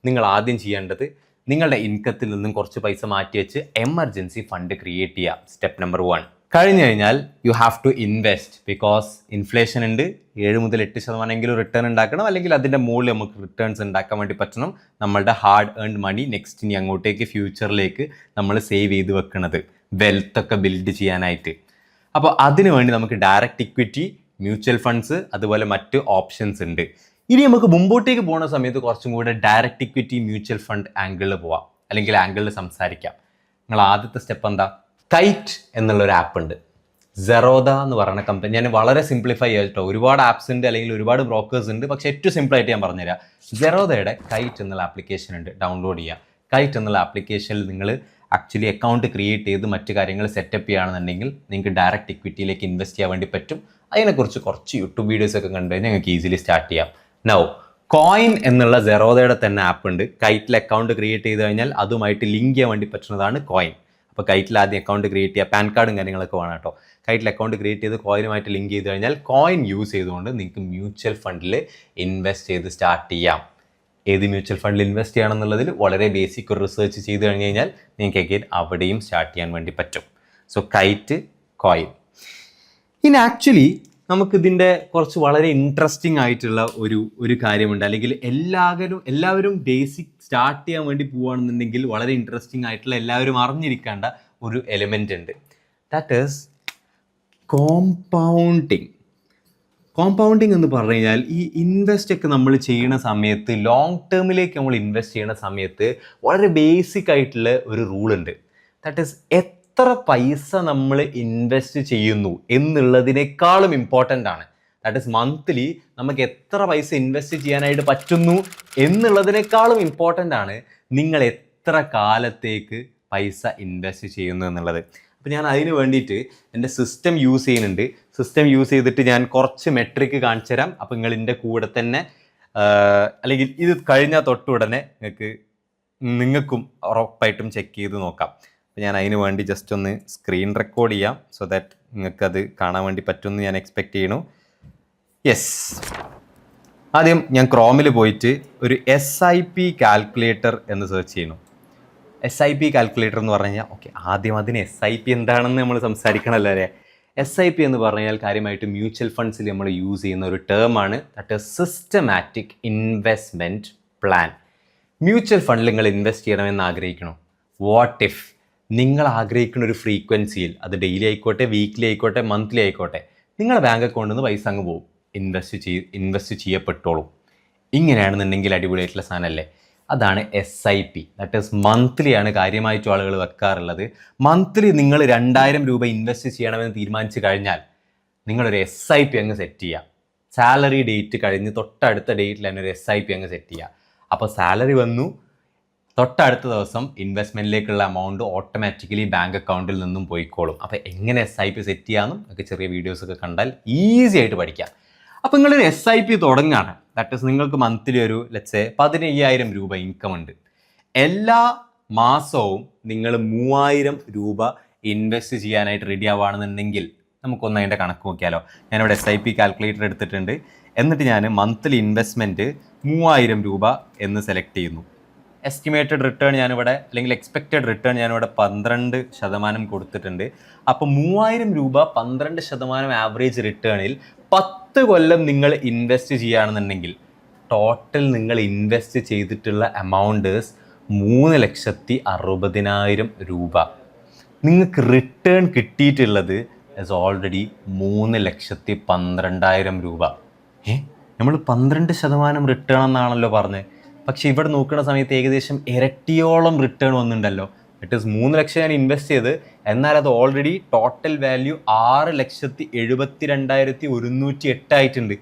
നിങ്ങൾ ആദ്യം ചെയ്യേണ്ടത് നിങ്ങളുടെ ഇൻകത്തിൽ നിന്നും കുറച്ച് പൈസ മാറ്റി വെച്ച് എമർജൻസി ഫണ്ട് ക്രിയേറ്റ് ചെയ്യുക. സ്റ്റെപ്പ് നമ്പർ 1 കഴിഞ്ഞു കഴിഞ്ഞാൽ you have to invest. Because inflation ഉണ്ട്, 7 മുതൽ 8% റിട്ടേൺ ഉണ്ടാക്കണം, അല്ലെങ്കിൽ അതിൻ്റെ മുകളിൽ നമുക്ക് റിട്ടേൺസ് ഉണ്ടാക്കാൻ വേണ്ടി പറ്റണം. നമ്മളുടെ ഹാർഡ് ഏൺഡ് മണി നെക്സ്റ്റ് ഇനി അങ്ങോട്ടേക്ക് ഫ്യൂച്ചറിലേക്ക് നമ്മൾ സേവ് ചെയ്ത് വെക്കുന്നത്, വെൽത്ത് ഒക്കെ ബിൽഡ് ചെയ്യാനായിട്ട്. അപ്പോൾ അതിനു വേണ്ടി നമുക്ക് ഡയറക്റ്റ് ഇക്വിറ്റി, മ്യൂച്വൽ ഫണ്ട്സ്, അതുപോലെ മറ്റ് ഓപ്ഷൻസ് ഉണ്ട്. ഇനി നമുക്ക് മുമ്പോട്ടേക്ക് പോകുന്ന സമയത്ത് കുറച്ചും കൂടെ ഡയറക്റ്റ് ഇക്വിറ്റി, മ്യൂച്വൽ ഫണ്ട് ആംഗിളിൽ പോവാം, അല്ലെങ്കിൽ ആംഗിളിൽ സംസാരിക്കാം. നിങ്ങൾ ആദ്യത്തെ സ്റ്റെപ്പ് എന്താ? കൈറ്റ് എന്നുള്ളൊരു ആപ്പ് ഉണ്ട്, സെറോദ എന്ന് പറയുന്ന കമ്പനി. ഞാൻ വളരെ സിംപ്ലിഫൈ ചെയ്തിട്ടോ, ഒരുപാട് ആപ്സ് ഉണ്ട് അല്ലെങ്കിൽ ഒരുപാട് ബ്രോക്കേഴ്സ് ഉണ്ട്, പക്ഷേ ഏറ്റവും സിമ്പിളായിട്ട് ഞാൻ പറഞ്ഞുതരാം. സെറോദയുടെ കൈറ്റ് എന്നുള്ള ആപ്ലിക്കേഷൻ ഉണ്ട്, ഡൗൺലോഡ് ചെയ്യുക. കൈറ്റ് എന്നുള്ള ആപ്ലിക്കേഷനിൽ നിങ്ങൾ ആക്ച്വലി അക്കൗണ്ട് ക്രിയേറ്റ് ചെയ്ത് മറ്റു കാര്യങ്ങൾ സെറ്റപ്പ് ചെയ്യുകയാണെന്നുണ്ടെങ്കിൽ നിങ്ങൾക്ക് ഡയറക്റ്റ് ഇക്വിറ്റിയിലേക്ക് ഇൻവെസ്റ്റ് ചെയ്യാൻ വേണ്ടി പറ്റും. അതിനെക്കുറിച്ച് കുറച്ച് യൂട്യൂബ് വീഡിയോസ് ഒക്കെ കണ്ടു കഴിഞ്ഞാൽ നിങ്ങൾക്ക് ഈസിലി സ്റ്റാർട്ട് ചെയ്യാം. നൗ കോയിൻ എന്നുള്ള സെറോദയുടെ തന്നെ ആപ്പ് ഉണ്ട്. കൈറ്റിൽ അക്കൗണ്ട് ക്രിയേറ്റ് ചെയ്ത് കഴിഞ്ഞാൽ അതുമായിട്ട് ലിങ്ക് ചെയ്യാൻ വേണ്ടി പറ്റുന്നതാണ് കോയിൻ. അപ്പോൾ കൈറ്റിൽ ആദ്യം അക്കൗണ്ട് ക്രിയേറ്റ് ചെയ്യുക, പാൻ കാർഡും കാര്യങ്ങളൊക്കെ വേണം കേട്ടോ. കൈറ്റിൽ അക്കൗണ്ട് ക്രിയേറ്റ് ചെയ്ത് കോയിനുമായിട്ട് ലിങ്ക് ചെയ്ത് കഴിഞ്ഞാൽ കോയിൻ യൂസ് ചെയ്തുകൊണ്ട് നിങ്ങൾക്ക് മ്യൂച്വൽ ഫണ്ടിൽ ഇൻവെസ്റ്റ് ചെയ്ത് സ്റ്റാർട്ട് ചെയ്യാം. ഏത് മ്യൂച്വൽ ഫണ്ടിൽ ഇൻവെസ്റ്റ് ചെയ്യണം എന്നുള്ളതിൽ വളരെ ബേസിക് ഒരു റിസർച്ച് ചെയ്ത് കഴിഞ്ഞ് കഴിഞ്ഞാൽ നിങ്ങൾക്ക് അഗെയിൻ അവിടെയും സ്റ്റാർട്ട് ചെയ്യാൻ വേണ്ടി പറ്റും. So KITE, coin. ഇനി ആക്ച്വലി നമുക്കിതിൻ്റെ കുറച്ച് വളരെ ഇൻട്രസ്റ്റിംഗ് ആയിട്ടുള്ള ഒരു കാര്യമുണ്ട്, അല്ലെങ്കിൽ എല്ലാവരും ബേസിക് സ്റ്റാർട്ട് ചെയ്യാൻ വേണ്ടി പോവുകയാണെന്നുണ്ടെങ്കിൽ വളരെ ഇൻട്രസ്റ്റിംഗ് ആയിട്ടുള്ള, എല്ലാവരും അറിഞ്ഞിരിക്കേണ്ട ഒരു എലിമെൻ്റ് ഉണ്ട്. That is compounding. കോമ്പൗണ്ടിങ് എന്ന് പറഞ്ഞു കഴിഞ്ഞാൽ ഈ ഇൻവെസ്റ്റ് ഒക്കെ നമ്മൾ ചെയ്യുന്ന സമയത്ത്, ലോങ് ടേമിലേക്ക് നമ്മൾ ഇൻവെസ്റ്റ് ചെയ്യുന്ന സമയത്ത് വളരെ ബേസിക് ആയിട്ടുള്ള ഒരു റൂൾ ഉണ്ട്. ദാറ്റ് ഈസ് എത്ര പൈസ നമ്മൾ ഇൻവെസ്റ്റ് ചെയ്യുന്നു എന്നുള്ളതിനേക്കാളും ഇമ്പോർട്ടൻ്റ് ആണ്. ദാറ്റ് ഈസ് മന്ത്ലി നമുക്ക് എത്ര പൈസ ഇൻവെസ്റ്റ് ചെയ്യാനായിട്ട് പറ്റുന്നു എന്നുള്ളതിനേക്കാളും ഇമ്പോർട്ടൻ്റ് ആണ് നിങ്ങൾ എത്ര കാലത്തേക്ക് പൈസ ഇൻവെസ്റ്റ് ചെയ്യുന്നു എന്നുള്ളത്. അപ്പോൾ ഞാൻ അതിന് വേണ്ടിയിട്ട് എൻ്റെ സിസ്റ്റം യൂസ് ചെയ്യുന്നുണ്ട്. സിസ്റ്റം യൂസ് ചെയ്തിട്ട് ഞാൻ കുറച്ച് മെട്രിക്ക് കാണിച്ചു തരാം. അപ്പോൾ നിങ്ങൾ ഇതിൻ്റെ കൂടെ തന്നെ, അല്ലെങ്കിൽ ഇത് കഴിഞ്ഞാൽ തൊട്ടുടനെ നിങ്ങൾക്കും ഉറപ്പായിട്ടും ചെക്ക് ചെയ്ത് നോക്കാം. അപ്പോൾ ഞാൻ അതിന് വേണ്ടി ജസ്റ്റ് ഒന്ന് സ്ക്രീൻ റെക്കോർഡ് ചെയ്യാം, സോ ദാറ്റ് നിങ്ങൾക്കത് കാണാൻ വേണ്ടി പറ്റുമെന്ന് ഞാൻ എക്സ്പെക്റ്റ് ചെയ്യണു. യെസ്, ആദ്യം ഞാൻ ക്രോമിൽ പോയിട്ട് ഒരു SIP കാൽക്കുലേറ്റർ എന്ന് സെർച്ച് ചെയ്യണം. SIP കാൽക്കുലേറ്റർ എന്ന് പറഞ്ഞു കഴിഞ്ഞാൽ, ഓക്കെ, ആദ്യം അതിന് SIP എന്താണെന്ന് നമ്മൾ സംസാരിക്കണമല്ലോ അല്ലേ. SIP എന്ന് പറഞ്ഞാൽ കാര്യമായിട്ട് മ്യൂച്വൽ ഫണ്ട്സിൽ നമ്മൾ യൂസ് ചെയ്യുന്ന ഒരു ടേമാണ്. That is systematic investment plan. Mutual ഫണ്ടിൽ നിങ്ങൾ ഇൻവെസ്റ്റ് ചെയ്യണമെന്ന് ആഗ്രഹിക്കണം. വാട്ട് ഇഫ് നിങ്ങൾ ആഗ്രഹിക്കുന്ന ഒരു ഫ്രീക്വൻസിയിൽ, അത് ഡെയിലി ആയിക്കോട്ടെ, വീക്ക്ലി ആയിക്കോട്ടെ, മന്ത്ലി ആയിക്കോട്ടെ, നിങ്ങളുടെ ബാങ്ക് അക്കൗണ്ടിൽ നിന്ന് പൈസ അങ്ങ് പോകും, ഇൻവെസ്റ്റ് ചെയ്യപ്പെട്ടോളും. ഇങ്ങനെയാണെന്നുണ്ടെങ്കിൽ അടിപൊളിയായിട്ടുള്ള സാധനമല്ലേ. അതാണ് SIP. ദാറ്റ് ഈസ് മന്ത്ലി ആണ് കാര്യമായിട്ടും ആളുകൾ വെക്കാറുള്ളത്. മന്ത്ലി നിങ്ങൾ 2000 രൂപ ഇൻവെസ്റ്റ് ചെയ്യണമെന്ന് തീരുമാനിച്ചു കഴിഞ്ഞാൽ നിങ്ങളൊരു SIP അങ്ങ് സെറ്റ് ചെയ്യുക. സാലറി ഡേറ്റ് കഴിഞ്ഞ് തൊട്ടടുത്ത ഡേറ്റിൽ തന്നെ ഒരു SIP അങ്ങ് സെറ്റ് ചെയ്യുക. അപ്പോൾ സാലറി വന്നു, തൊട്ടടുത്ത ദിവസം ഇൻവെസ്റ്റ്മെൻറ്റിലേക്കുള്ള എമൗണ്ട് ഓട്ടോമാറ്റിക്കലി ബാങ്ക് അക്കൗണ്ടിൽ നിന്നും പോയിക്കോളും. അപ്പോൾ എങ്ങനെ SIP സെറ്റ് ചെയ്യാമെന്നും ഒക്കെ ചെറിയ വീഡിയോസൊക്കെ കണ്ടാൽ ഈസി ആയിട്ട് പഠിക്കാം. അപ്പോൾ നിങ്ങളൊരു SIP തുടങ്ങുകയാണ്. ദാറ്റ് ഈസ് നിങ്ങൾക്ക് മന്ത്ലി ഒരു ലെറ്റ്സ് 15,000 രൂപ ഇൻകം ഉണ്ട്. എല്ലാ മാസവും നിങ്ങൾ 3000 രൂപ ഇൻവെസ്റ്റ് ചെയ്യാനായിട്ട് റെഡി ആവുകയാണെന്നുണ്ടെങ്കിൽ നമുക്കൊന്ന് അതിൻ്റെ കണക്ക് നോക്കിയാലോ. ഞാനിവിടെ SIP കാൽക്കുലേറ്റർ എടുത്തിട്ടുണ്ട്. എന്നിട്ട് ഞാൻ മന്ത്ലി ഇൻവെസ്റ്റ്മെൻറ്റ് 3000 രൂപ എന്ന് സെലക്ട് ചെയ്യുന്നു. എസ്റ്റിമേറ്റഡ് റിട്ടേൺ ഞാനിവിടെ, അല്ലെങ്കിൽ എക്സ്പെക്റ്റഡ് റിട്ടേൺ ഞാനിവിടെ 12% കൊടുത്തിട്ടുണ്ട്. അപ്പോൾ 3000 രൂപ 12% ആവറേജ് റിട്ടേണിൽ 10 കൊല്ലം നിങ്ങൾ ഇൻവെസ്റ്റ് ചെയ്യുകയാണെന്നുണ്ടെങ്കിൽ ടോട്ടൽ നിങ്ങൾ ഇൻവെസ്റ്റ് ചെയ്തിട്ടുള്ള എമൗണ്ട് 3,60,000 രൂപ. നിങ്ങൾക്ക് റിട്ടേൺ കിട്ടിയിട്ടുള്ളത് ഇസ് ഓൾറെഡി 3,12,000 രൂപ. നമ്മൾ 12% റിട്ടേൺ എന്നാണല്ലോ പറഞ്ഞത്. പക്ഷേ ഇവിടെ നോക്കുന്ന സമയത്ത് ഏകദേശം ഇരട്ടിയോളം റിട്ടേൺ വന്നിട്ടുണ്ടല്ലോ. ഇറ്റ് ഈസ് 3 ലക്ഷം ഞാൻ ഇൻവെസ്റ്റ് ചെയ്ത്, എന്നാൽ അത് ഓൾറെഡി ടോട്ടൽ വാല്യൂ 6,72,108 ആയിട്ടുണ്ട്.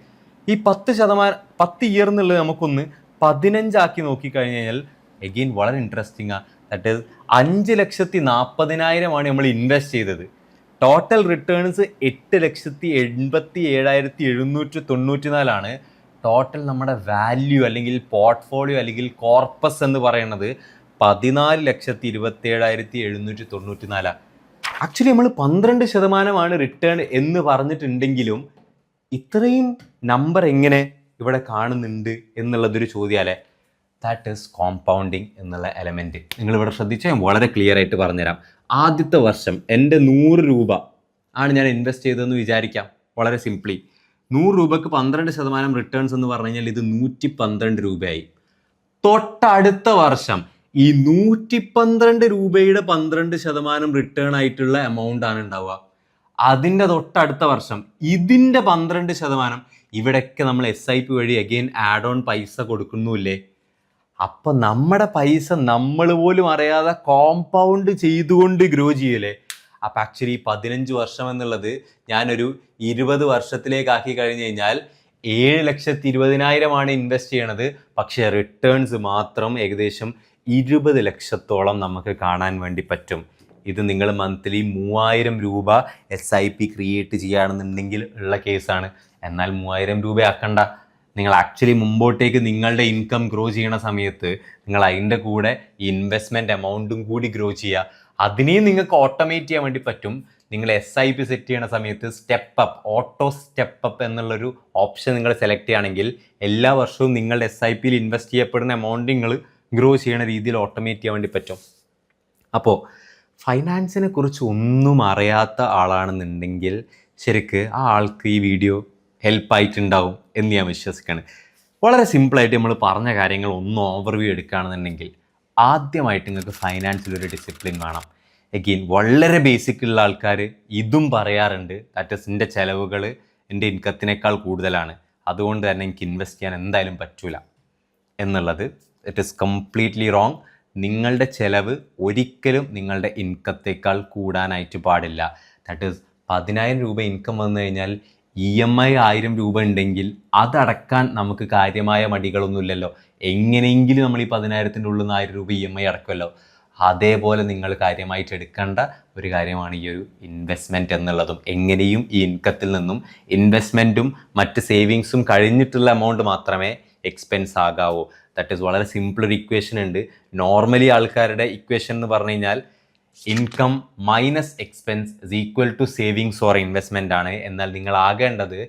ഈ 10 ഇയർ എന്നുള്ളത് നമുക്കൊന്ന് 15 ആക്കി നോക്കിക്കഴിഞ്ഞ് കഴിഞ്ഞാൽ എഗെയിൻ വളരെ ഇൻട്രസ്റ്റിംഗ് ആണ്. ദാറ്റ് ഈസ് 5,40,000 നമ്മൾ ഇൻവെസ്റ്റ് ചെയ്തത്. ടോട്ടൽ റിട്ടേൺസ് 8,87,794 ടോട്ടൽ നമ്മുടെ വാല്യൂ അല്ലെങ്കിൽ പോർട്ട്ഫോളിയോ അല്ലെങ്കിൽ കോർപ്പസ് എന്ന് പറയുന്നത് 14,27,794. ആക്ച്വലി നമ്മൾ 12% റിട്ടേൺ എന്ന് പറഞ്ഞിട്ടുണ്ടെങ്കിലും ഇത്രയും നമ്പർ എങ്ങനെ ഇവിടെ കാണുന്നുണ്ട് എന്നുള്ളതൊരു ചോദ്യമല്ലേ. ദാറ്റ് ഈസ് കോമ്പൗണ്ടിങ് എന്നുള്ള എലമെൻറ്റ്. നിങ്ങളിവിടെ ശ്രദ്ധിച്ചാൽ ഞാൻ വളരെ ക്ലിയർ ആയിട്ട് പറഞ്ഞുതരാം. ആദ്യത്തെ വർഷം എൻ്റെ 100 രൂപ ആണ് ഞാൻ ഇൻവെസ്റ്റ് ചെയ്തതെന്ന് വിചാരിക്കാം. വളരെ സിംപ്ലി 100 രൂപക്ക് 12% റിട്ടേൺസ് എന്ന് പറഞ്ഞു കഴിഞ്ഞാൽ ഇത് 112 രൂപയായി. തൊട്ടടുത്ത വർഷം ഈ 112 രൂപയുടെ 12% റിട്ടേൺ ആയിട്ടുള്ള എമൗണ്ട് ആണ് ഉണ്ടാവുക. അതിൻ്റെ തൊട്ടടുത്ത വർഷം ഇതിൻ്റെ 12%. ഇവിടെയൊക്കെ നമ്മൾ SIP വഴി അഗെയിൻ ആഡ് ഓൺ പൈസ കൊടുക്കുന്നുമില്ലേ. അപ്പം നമ്മുടെ പൈസ നമ്മൾ പോലും അറിയാതെ കോമ്പൗണ്ട് ചെയ്തുകൊണ്ട് ഗ്രോ ചെയ്യല്ലേ. അപ്പം ആക്ച്വലി 15 വർഷം എന്നുള്ളത് ഞാനൊരു 20 വർഷത്തിലേക്ക് ആക്കി കഴിഞ്ഞ് കഴിഞ്ഞാൽ 7,20,000 ഇൻവെസ്റ്റ് ചെയ്യണത്. പക്ഷേ റിട്ടേൺസ് മാത്രം ഏകദേശം 20 ലക്ഷത്തോളം നമുക്ക് കാണാൻ വേണ്ടി പറ്റും. ഇത് നിങ്ങൾ മന്ത്ലി 3,000 രൂപ SIP ക്രിയേറ്റ് ചെയ്യുകയാണെന്നുണ്ടെങ്കിൽ ഉള്ള കേസാണ്. എന്നാൽ 3,000 രൂപ ആക്കണ്ട. നിങ്ങൾ ആക്ച്വലി മുമ്പോട്ടേക്ക് നിങ്ങളുടെ ഇൻകം ഗ്രോ ചെയ്യണ സമയത്ത് നിങ്ങൾ അതിൻ്റെ കൂടെ ഇൻവെസ്റ്റ്മെൻറ്റ് എമൗണ്ടും കൂടി ഗ്രോ ചെയ്യുക. അതിനെയും നിങ്ങൾക്ക് ഓട്ടോമേറ്റ് ചെയ്യാൻ വേണ്ടി പറ്റും. നിങ്ങൾ SIP സെറ്റ് ചെയ്യണ സമയത്ത് ഓട്ടോ സ്റ്റെപ്പ് അപ്പ് എന്നുള്ളൊരു ഓപ്ഷൻ നിങ്ങൾ സെലക്ട് ചെയ്യുകയാണെങ്കിൽ എല്ലാ വർഷവും നിങ്ങളുടെ SIPയിൽ ഇൻവെസ്റ്റ് ചെയ്യപ്പെടുന്ന എമൗണ്ട് നിങ്ങൾ ഗ്രോ ചെയ്യണ രീതിയിൽ ഓട്ടോമേറ്റ് ചെയ്യാൻ വേണ്ടി പറ്റും. അപ്പോൾ ഫൈനാൻസിനെ കുറിച്ച് ഒന്നും അറിയാത്ത ആളാണെന്നുണ്ടെങ്കിൽ ശരിക്ക് ആ ആൾക്ക് ഈ വീഡിയോ ഹെൽപ്പായിട്ടുണ്ടാവും എന്ന് ഞാൻ വിശ്വസിക്കുകയാണ്. വളരെ സിമ്പിളായിട്ട് നമ്മൾ പറഞ്ഞ കാര്യങ്ങൾ ഒന്ന് ഓവർവ്യൂ എടുക്കുകയാണെന്നുണ്ടെങ്കിൽ ആദ്യമായിട്ട് നിങ്ങൾക്ക് ഫൈനാൻസിലൊരു ഡിസിപ്ലിൻ വേണം. എഗെയിൻ വളരെ ബേസിക് ഉള്ള ആൾക്കാർ ഇതും പറയാറുണ്ട്. ദാറ്റ് ഈസ് എൻ്റെ ചിലവുകൾ എൻ്റെ ഇൻകത്തിനേക്കാൾ കൂടുതലാണ്, അതുകൊണ്ട് തന്നെ എനിക്ക് ഇൻവെസ്റ്റ് ചെയ്യാൻ എന്തായാലും പറ്റൂല എന്നുള്ളത് ഇറ്റ് ഈസ് കംപ്ലീറ്റ്ലി റോങ്. നിങ്ങളുടെ ചിലവ് ഒരിക്കലും നിങ്ങളുടെ ഇൻകത്തേക്കാൾ കൂടാനായിട്ട് പാടില്ല. ദാറ്റ് ഈസ് 10,000 രൂപ ഇൻകം വന്നു കഴിഞ്ഞാൽ EMI 1,000 രൂപ ഉണ്ടെങ്കിൽ അതടക്കാൻ നമുക്ക് കാര്യമായ മടികളൊന്നുമില്ലല്ലോ. എങ്ങനെയെങ്കിലും നമ്മൾ ഈ 10,000-ൻ്റെ ഉള്ളിൽ നിന്ന് 1,000 രൂപ EMI അടക്കുമല്ലോ. അതേപോലെ നിങ്ങൾ കാര്യമായിട്ട് എടുക്കേണ്ട ഒരു കാര്യമാണ് ഈ ഒരു ഇൻവെസ്റ്റ്മെൻറ്റ് എന്നുള്ളതും. എങ്ങനെയും ഈ ഇൻകത്തിൽ നിന്നും ഇൻവെസ്റ്റ്മെൻറ്റും മറ്റ് സേവിങ്സും കഴിഞ്ഞിട്ടുള്ള എമൗണ്ട് മാത്രമേ എക്സ്പെൻസ് ആകാവൂ. ദാറ്റ് ഈസ് വളരെ സിമ്പിൾ ഒരു ഇക്വേഷൻ ഉണ്ട്. നോർമലി ആൾക്കാരുടെ ഇക്വേഷൻ എന്ന് പറഞ്ഞു കഴിഞ്ഞാൽ income minus expense is equal to savings or investment ആണ്. എന്നാൽ നിങ്ങൾ ആകേണ്ടത്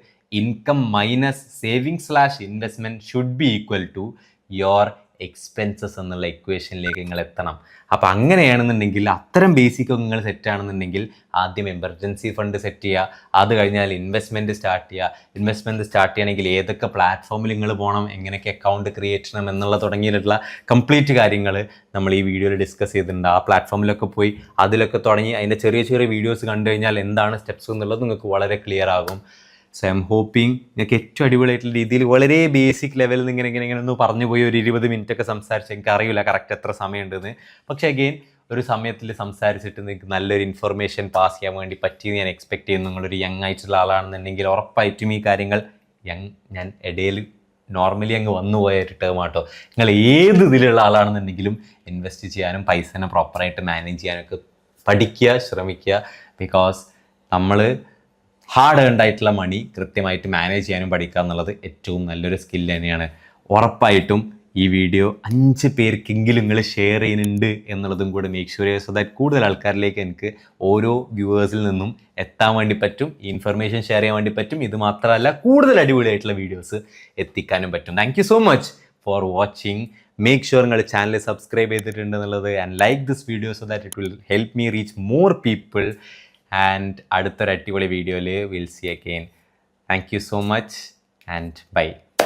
income minus savings investment should be equal to your expenses എന്നുള്ള ഇക്വേഷനിലേക്ക് നിങ്ങൾ എത്തണം. അപ്പോൾ അങ്ങനെയാണെന്നുണ്ടെങ്കിൽ അത്തരം ബേസിക്കൊക്കെ നിങ്ങൾ സെറ്റ് ആണെന്നുണ്ടെങ്കിൽ ആദ്യം എമർജൻസി ഫണ്ട് സെറ്റ് ചെയ്യുക. അത് കഴിഞ്ഞാൽ ഇൻവെസ്റ്റ്മെൻറ്റ് സ്റ്റാർട്ട് ചെയ്യുക. ഇൻവെസ്റ്റ്മെൻറ്റ് സ്റ്റാർട്ട് ചെയ്യണമെങ്കിൽ ഏതൊക്കെ പ്ലാറ്റ്ഫോമിൽ നിങ്ങൾ പോകണം, എങ്ങനെയൊക്കെ അക്കൗണ്ട് ക്രിയേറ്റ് ചെയ്യണം എന്നുള്ള തുടങ്ങിയിട്ടുള്ള കംപ്ലീറ്റ് കാര്യങ്ങൾ നമ്മൾ ഈ വീഡിയോയിൽ ഡിസ്കസ് ചെയ്തിട്ടുണ്ട്. ആ പ്ലാറ്റ്ഫോമിലൊക്കെ പോയി അതിലൊക്കെ തുടങ്ങി അതിൻ്റെ ചെറിയ ചെറിയ വീഡിയോസ് കണ്ടു കഴിഞ്ഞാൽ എന്താണ് സ്റ്റെപ്സ് എന്നുള്ളത് നിങ്ങൾക്ക് വളരെ ക്ലിയർ ആകും. സോ ഐ എം ഹോപ്പിംഗ് നിങ്ങൾക്ക് ഏറ്റവും അടിപൊളിയായിട്ടുള്ള രീതിയിൽ വളരെ ബേസിക് ലെവലിൽ നിന്ന് ഇങ്ങനെ ഒന്ന് പറഞ്ഞു പോയി ഒരു 20 മിനിറ്റ് ഒക്കെ സംസാരിച്ച് എനിക്ക് അറിയില്ല കറക്റ്റ് എത്ര സമയമുണ്ടെന്ന്. പക്ഷേ അഗെയിൻ ഒരു സമയത്തിൽ സംസാരിച്ചിട്ട് നിങ്ങൾക്ക് നല്ലൊരു ഇൻഫർമേഷൻ പാസ് ചെയ്യാൻ വേണ്ടി പറ്റിയെന്ന് ഞാൻ എക്സ്പെക്ട് ചെയ്യുന്നു. നിങ്ങളൊരു യങ് ആയിട്ടുള്ള ആളാണെന്നുണ്ടെങ്കിൽ ഉറപ്പായിട്ടും ഈ കാര്യങ്ങൾ ഞാൻ ഇടയിൽ നോർമലി അങ്ങ് വന്നുപോയ ഒരു ടേം ആട്ടോ. നിങ്ങൾ ഏത് ഇതിലുള്ള ആളാണെന്നുണ്ടെങ്കിലും ഇൻവെസ്റ്റ് ചെയ്യാനും പൈസനെ പ്രോപ്പറായിട്ട് മാനേജ് ചെയ്യാനൊക്കെ പഠിക്കുക, ശ്രമിക്കുക. ബിക്കോസ് നമ്മൾ ഹാർഡ് ഏൺഡ് ആയിട്ടുള്ള മണി കൃത്യമായിട്ട് മാനേജ് ചെയ്യാനും പഠിക്കുക എന്നുള്ളത് ഏറ്റവും നല്ലൊരു സ്കിൽ തന്നെയാണ്. ഉറപ്പായിട്ടും ഈ വീഡിയോ 5 പേർക്കെങ്കിലും നിങ്ങൾ ഷെയർ ചെയ്യുന്നുണ്ട് എന്നുള്ളതും കൂടെ മേക്ക് ഷുവർ ചെയ്യുക. സോ ദാറ്റ് കൂടുതൽ ആൾക്കാരിലേക്ക് എനിക്ക് ഓരോ വ്യൂവേഴ്സിൽ നിന്നും എത്താൻ വേണ്ടി പറ്റും, ഈ ഇൻഫർമേഷൻ ഷെയർ ചെയ്യാൻ വേണ്ടി പറ്റും. ഇത് മാത്രമല്ല കൂടുതൽ അടിപൊളിയായിട്ടുള്ള വീഡിയോസ് എത്തിക്കാനും പറ്റും. Thank you so much for watching. Make sure നിങ്ങൾ ചാനൽ സബ്സ്ക്രൈബ് ചെയ്തിട്ടുണ്ടെന്നുള്ളത് and like this video so that it will help me reach more people. And അടുത്തൊരു അടിപൊളി വീഡിയോയിൽ will see again. Thank you so much and by.